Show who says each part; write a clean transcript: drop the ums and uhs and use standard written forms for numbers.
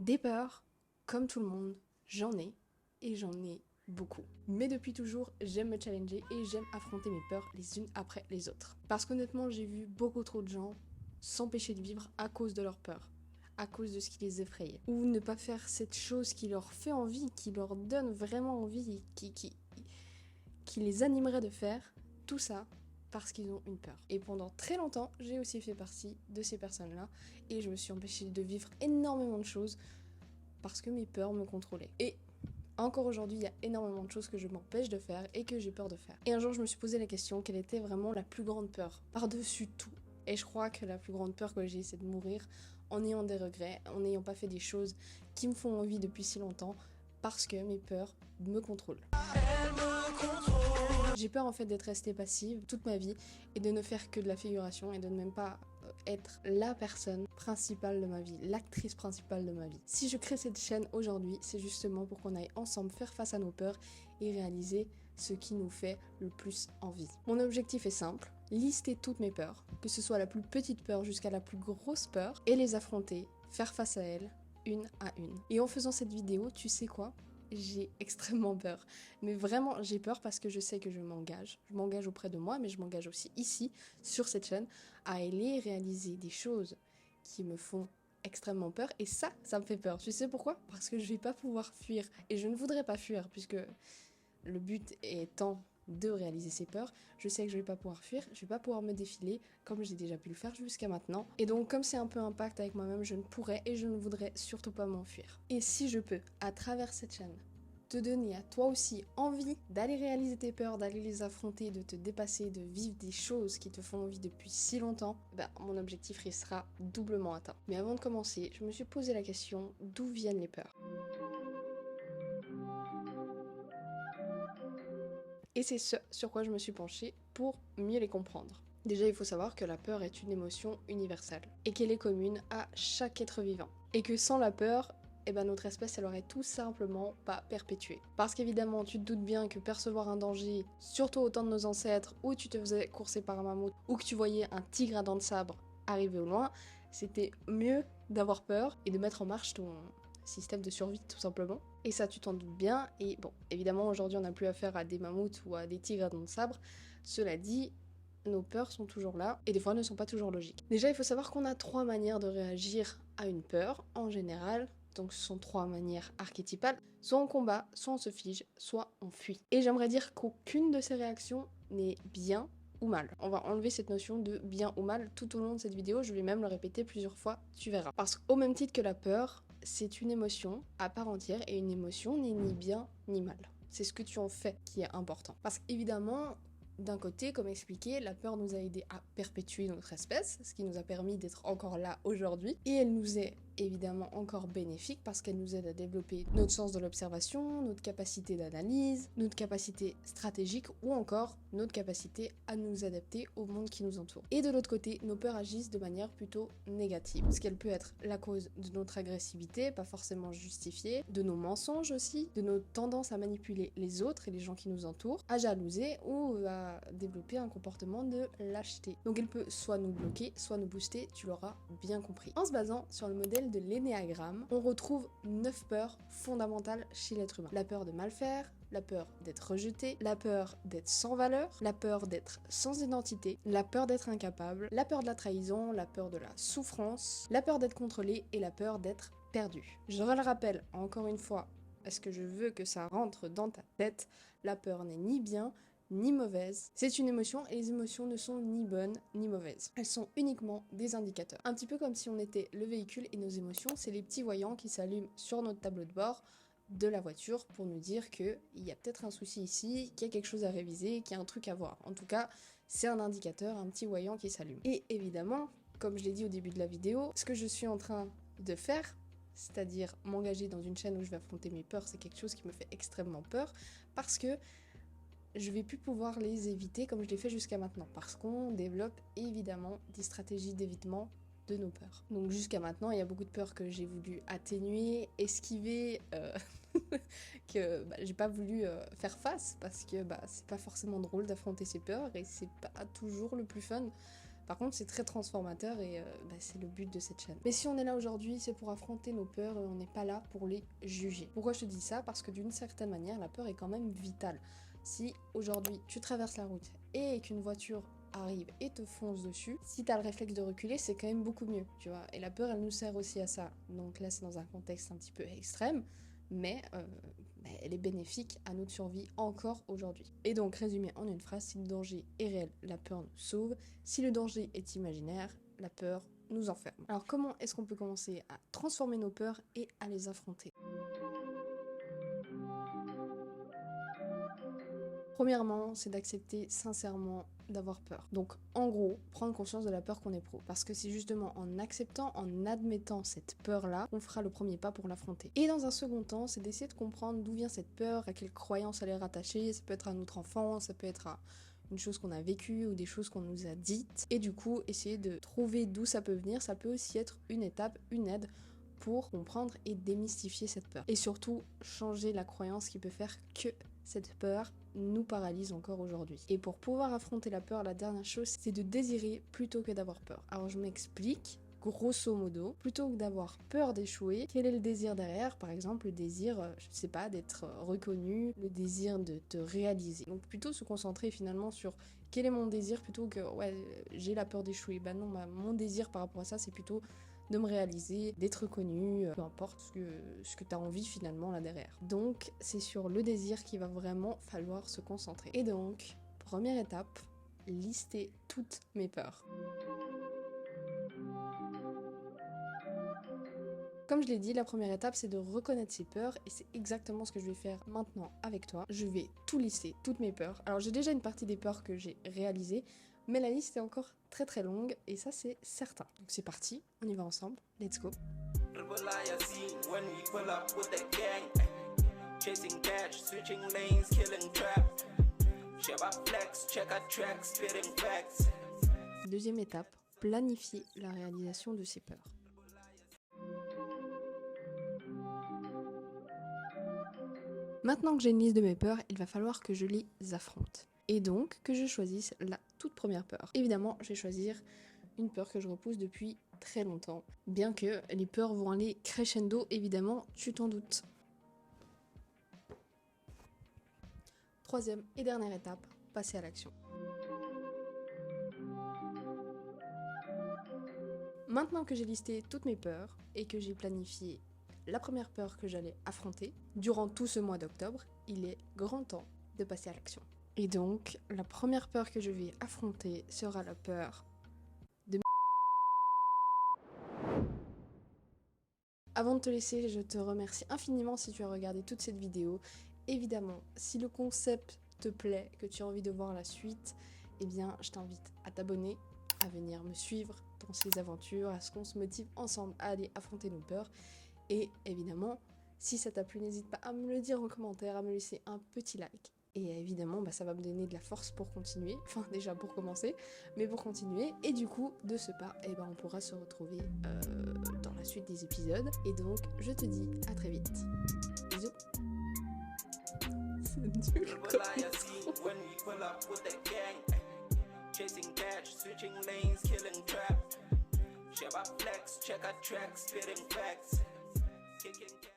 Speaker 1: Des peurs, comme tout le monde, j'en ai, et j'en ai beaucoup. Mais depuis toujours, j'aime me challenger et j'aime affronter mes peurs les unes après les autres. Parce qu'honnêtement, j'ai vu beaucoup trop de gens s'empêcher de vivre à cause de leurs peurs, à cause de ce qui les effrayait. Ou ne pas faire cette chose qui leur fait envie, qui leur donne vraiment envie, qui les animerait de faire, tout ça parce qu'ils ont une peur. Et pendant très longtemps, j'ai aussi fait partie de ces personnes-là, et je me suis empêchée de vivre énormément de choses parce que mes peurs me contrôlaient. Et encore aujourd'hui, il y a énormément de choses que je m'empêche de faire et que j'ai peur de faire. Et un jour, je me suis posé la question, quelle était vraiment la plus grande peur par-dessus tout? Et je crois que la plus grande peur que j'ai, c'est de mourir en ayant des regrets, en n'ayant pas fait des choses qui me font envie depuis si longtemps, parce que mes peurs me contrôlent. J'ai peur en fait d'être restée passive toute ma vie et de ne faire que de la figuration et de ne même pas être la personne principale de ma vie, l'actrice principale de ma vie. Si je crée cette chaîne aujourd'hui, c'est justement pour qu'on aille ensemble faire face à nos peurs et réaliser ce qui nous fait le plus envie. Mon objectif est simple, lister toutes mes peurs, que ce soit la plus petite peur jusqu'à la plus grosse peur, et les affronter, faire face à elles, une à une. Et en faisant cette vidéo, tu sais quoi ? J'ai extrêmement peur. Mais vraiment, j'ai peur parce que je sais que je m'engage. Je m'engage auprès de moi, mais je m'engage aussi ici, sur cette chaîne, à aller réaliser des choses qui me font extrêmement peur. Et ça me fait peur. Tu sais pourquoi ? Parce que je vais pas pouvoir fuir. Et je ne voudrais pas fuir, puisque le but étant de réaliser ces peurs, je sais que je vais pas pouvoir fuir, je vais pas pouvoir me défiler comme j'ai déjà pu le faire jusqu'à maintenant. Et donc comme c'est un peu un pacte avec moi-même, je ne pourrais et je ne voudrais surtout pas m'enfuir. Et si je peux, à travers cette chaîne, te donner à toi aussi envie d'aller réaliser tes peurs, d'aller les affronter, de te dépasser, de vivre des choses qui te font envie depuis si longtemps, mon objectif il sera doublement atteint. Mais avant de commencer, je me suis posé la question, d'où viennent les peurs ? Et c'est ce sur quoi je me suis penchée pour mieux les comprendre. Déjà, il faut savoir que la peur est une émotion universelle et qu'elle est commune à chaque être vivant. Et que sans la peur, notre espèce, elle aurait tout simplement pas perpétué. Parce qu'évidemment, tu te doutes bien que percevoir un danger, surtout au temps de nos ancêtres, où tu te faisais courser par un mammouth, ou que tu voyais un tigre à dents de sabre arriver au loin, c'était mieux d'avoir peur et de mettre en marche ton système de survie tout simplement. Et ça tu t'en doutes bien, et bon, évidemment aujourd'hui on n'a plus affaire à des mammouths ou à des tigres à dents de sabre, cela dit, nos peurs sont toujours là, et des fois ne sont pas toujours logiques. Déjà il faut savoir qu'on a 3 manières de réagir à une peur, en général, donc ce sont 3 manières archétypales, soit on combat, soit on se fige, soit on fuit. Et j'aimerais dire qu'aucune de ces réactions n'est bien ou mal. On va enlever cette notion de bien ou mal tout au long de cette vidéo, je vais même le répéter plusieurs fois, tu verras. Parce qu'au même titre que la peur, c'est une émotion à part entière, et une émotion n'est ni bien ni mal. C'est ce que tu en fais qui est important. Parce qu'évidemment, d'un côté, comme expliqué, la peur nous a aidé à perpétuer notre espèce, ce qui nous a permis d'être encore là aujourd'hui, et elle nous est évidemment encore bénéfique parce qu'elle nous aide à développer notre sens de l'observation, notre capacité d'analyse, notre capacité stratégique ou encore notre capacité à nous adapter au monde qui nous entoure. Et de l'autre côté, nos peurs agissent de manière plutôt négative, parce qu'elle peut être la cause de notre agressivité, pas forcément justifiée, de nos mensonges aussi, de nos tendances à manipuler les autres et les gens qui nous entourent, à jalouser ou à développer un comportement de lâcheté. Donc elle peut soit nous bloquer, soit nous booster, tu l'auras bien compris. En se basant sur le modèle de l'énéagramme, on retrouve 9 peurs fondamentales chez l'être humain. La peur de mal faire, la peur d'être rejeté, la peur d'être sans valeur, la peur d'être sans identité, la peur d'être incapable, la peur de la trahison, la peur de la souffrance, la peur d'être contrôlé et la peur d'être perdu. Je le rappelle encore une fois, parce que je veux que ça rentre dans ta tête, la peur n'est ni bien ni mauvaise. C'est une émotion et les émotions ne sont ni bonnes ni mauvaises. Elles sont uniquement des indicateurs. Un petit peu comme si on était le véhicule et nos émotions, c'est les petits voyants qui s'allument sur notre tableau de bord de la voiture pour nous dire qu'il y a peut-être un souci ici, qu'il y a quelque chose à réviser, qu'il y a un truc à voir. En tout cas, c'est un indicateur, un petit voyant qui s'allume. Et évidemment, comme je l'ai dit au début de la vidéo, ce que je suis en train de faire, c'est-à-dire m'engager dans une chaîne où je vais affronter mes peurs, c'est quelque chose qui me fait extrêmement peur parce que je vais plus pouvoir les éviter comme je l'ai fait jusqu'à maintenant, parce qu'on développe évidemment des stratégies d'évitement de nos peurs. Donc jusqu'à maintenant, il y a beaucoup de peurs que j'ai voulu atténuer, esquiver, que j'ai pas voulu faire face, parce que c'est pas forcément drôle d'affronter ces peurs, et c'est pas toujours le plus fun, Par contre, c'est très transformateur et c'est le but de cette chaîne. Mais si on est là aujourd'hui, c'est pour affronter nos peurs et on n'est pas là pour les juger. Pourquoi je te dis ça? Parce que d'une certaine manière, la peur est quand même vitale. Si aujourd'hui tu traverses la route et qu'une voiture arrive et te fonce dessus, si t'as le réflexe de reculer, c'est quand même beaucoup mieux, tu vois. Et la peur, elle nous sert aussi à ça. Donc là, c'est dans un contexte un petit peu extrême, mais elle est bénéfique à notre survie encore aujourd'hui. Et donc, résumé en une phrase, si le danger est réel, la peur nous sauve. Si le danger est imaginaire, la peur nous enferme. Alors comment est-ce qu'on peut commencer à transformer nos peurs et à les affronter? Premièrement, c'est d'accepter sincèrement d'avoir peur. Donc en gros, prendre conscience de la peur qu'on éprouve. Parce que c'est justement en acceptant, en admettant cette peur-là, qu'on fera le premier pas pour l'affronter. Et dans un second temps, c'est d'essayer de comprendre d'où vient cette peur, à quelle croyance elle est rattachée. Ça peut être à notre enfance, ça peut être à une chose qu'on a vécue ou des choses qu'on nous a dites. Et du coup, essayer de trouver d'où ça peut venir, ça peut aussi être une étape, une aide pour comprendre et démystifier cette peur. Et surtout, changer la croyance qui peut faire que cette peur nous paralyse encore aujourd'hui. Et pour pouvoir affronter la peur, la dernière chose, c'est de désirer plutôt que d'avoir peur. Alors je m'explique. Grosso modo, plutôt que d'avoir peur d'échouer, quel est le désir derrière? Par exemple, le désir, je sais pas, d'être reconnu, le désir de te réaliser. Donc plutôt se concentrer finalement sur quel est mon désir plutôt que j'ai la peur d'échouer. Bah non, mon désir par rapport à ça, c'est plutôt de me réaliser, d'être reconnu, peu importe ce que tu as envie finalement là derrière. Donc c'est sur le désir qu'il va vraiment falloir se concentrer. Et donc, première étape, lister toutes mes peurs. Comme je l'ai dit, la première étape, c'est de reconnaître ses peurs et c'est exactement ce que je vais faire maintenant avec toi. Je vais tout lister, toutes mes peurs. Alors j'ai déjà une partie des peurs que j'ai réalisées, mais la liste est encore très très longue et ça c'est certain. Donc c'est parti, on y va ensemble, let's go. Deuxième étape, planifier la réalisation de ses peurs. Maintenant que j'ai une liste de mes peurs, il va falloir que je les affronte. Et donc, que je choisisse la toute première peur. Évidemment, je vais choisir une peur que je repousse depuis très longtemps. Bien que les peurs vont aller crescendo, évidemment, tu t'en doutes. Troisième et dernière étape, passer à l'action. Maintenant que j'ai listé toutes mes peurs et que j'ai planifié la première peur que j'allais affronter, durant tout ce mois d'octobre, il est grand temps de passer à l'action. Et donc, la première peur que je vais affronter sera la peur de... Avant de te laisser, je te remercie infiniment si tu as regardé toute cette vidéo. Évidemment, si le concept te plaît, que tu as envie de voir la suite, eh bien, je t'invite à t'abonner, à venir me suivre dans ces aventures, à ce qu'on se motive ensemble à aller affronter nos peurs. Et évidemment, si ça t'a plu, n'hésite pas à me le dire en commentaire, à me laisser un petit like. Et évidemment, ça va me donner de la force pour continuer, enfin déjà pour commencer, mais pour continuer. Et du coup, de ce pas, on pourra se retrouver dans la suite des épisodes. Et donc, je te dis à très vite. Bisous. C'est nul comme intro.